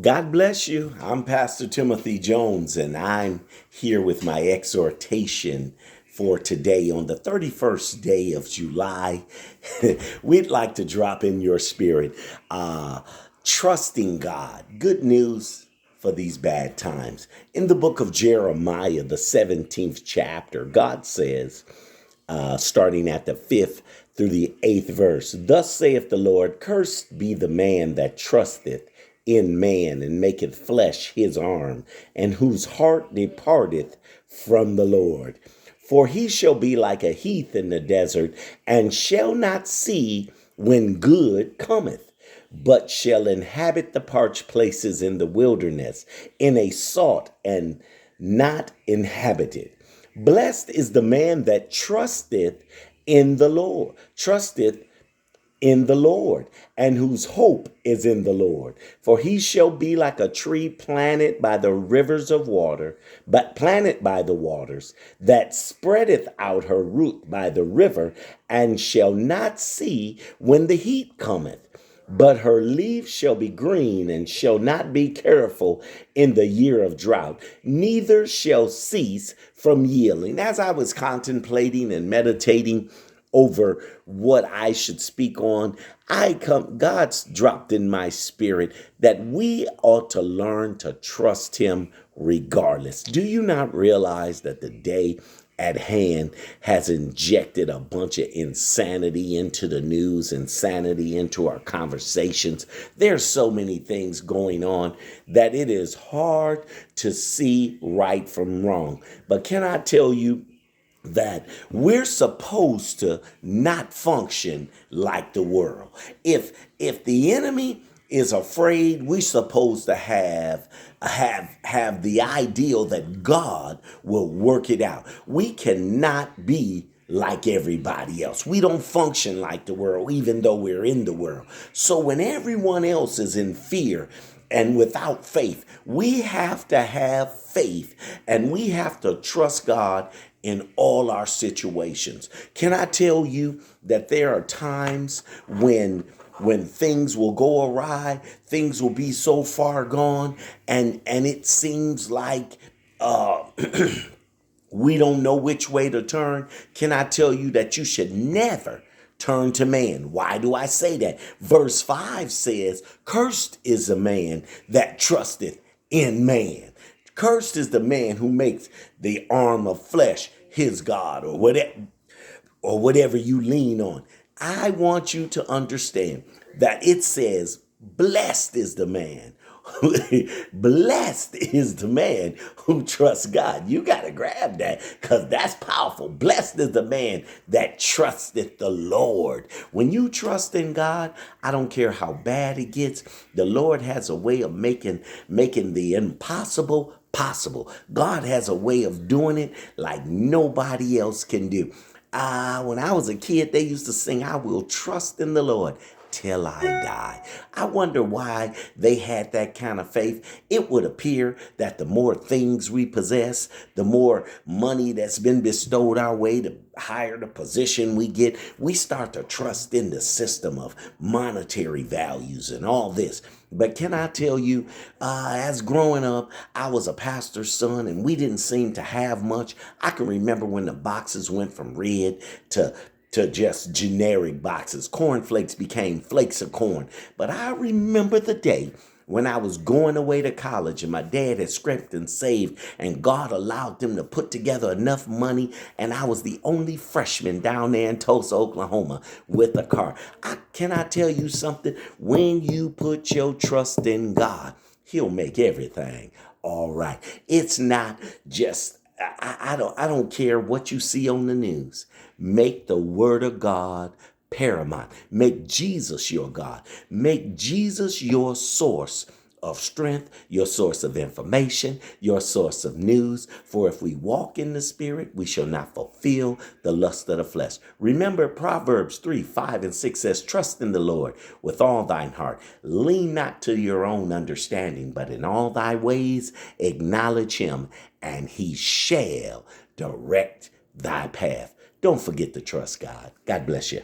God bless you. I'm Pastor Timothy Jones, and I'm here with my exhortation for today on the 31st day of July. We'd like to drop in your spirit, trusting God. Good news for these bad times. In the book of Jeremiah, the 17th chapter, God says, starting at the 5th through the 8th verse. Thus saith the Lord, cursed be the man that trusteth in man and maketh flesh his arm, and whose heart departeth from the Lord. For he shall be like a heath in the desert, and shall not see when good cometh, but shall inhabit the parched places in the wilderness, in a salt and not inhabited. Blessed is the man that trusteth in the Lord, and whose hope is in the Lord. For he shall be like a tree planted by the rivers of water, but planted by the waters, that spreadeth out her root by the river, and shall not see when the heat cometh. But her leaves shall be green, and shall not be careful in the year of drought, neither shall cease from yielding. As I was contemplating and meditating over what I should speak on, God's dropped in my spirit that we ought to learn to trust him regardless. Do you not realize that the day at hand has injected a bunch of insanity into the news, insanity into our conversations? There's so many things going on that it is hard to see right from wrong. But can I tell you that we're supposed to not function like the world? If the enemy is afraid, we're supposed to have the ideal that God will work it out. We cannot be like everybody else. We don't function like the world, even though we're in the world. So when everyone else is in fear and without faith, we have to have faith, and we have to trust God in all our situations. Can I tell you that there are times when things will go awry, things will be so far gone, and it seems like we don't know which way to turn? Can I tell you that you should never turn to man? Why do I say that? Verse 5 says, cursed is the man that trusteth in man. Cursed is the man who makes the arm of flesh his God, or whatever you lean on. I want you to understand that it says, blessed is the man. Blessed is the man who trusts God. You got to grab that, because that's powerful. Blessed is the man that trusteth the Lord. When you trust in God, I don't care how bad it gets, the Lord has a way of making the impossible possible. God has a way of doing it like nobody else can do. When I was a kid, they used to sing, I will trust in the Lord till I die. I wonder why they had that kind of faith. It would appear that the more things we possess, the more money that's been bestowed our way, the higher the position we get, we start to trust in the system of monetary values and all this. But can I tell you, as growing up, I was a pastor's son, and we didn't seem to have much. I can remember when the boxes went from red to just generic boxes. Cornflakes became flakes of corn. But I remember the day when I was going away to college, and my dad had scraped and saved, and God allowed them to put together enough money, and I was the only freshman down there in Tulsa, Oklahoma with a car. Can I tell you something? When you put your trust in God, he'll make everything all right. It's not just I don't care what you see on the news. Make the word of God paramount. Make Jesus your God. Make Jesus your source of strength, your source of information, your source of news. For if we walk in the Spirit, we shall not fulfill the lust of the flesh. Remember, Proverbs 3:5-6 says, trust in the Lord with all thine heart. Lean not to your own understanding, but in all thy ways acknowledge him, and he shall direct thy path. Don't forget to trust God. God bless you.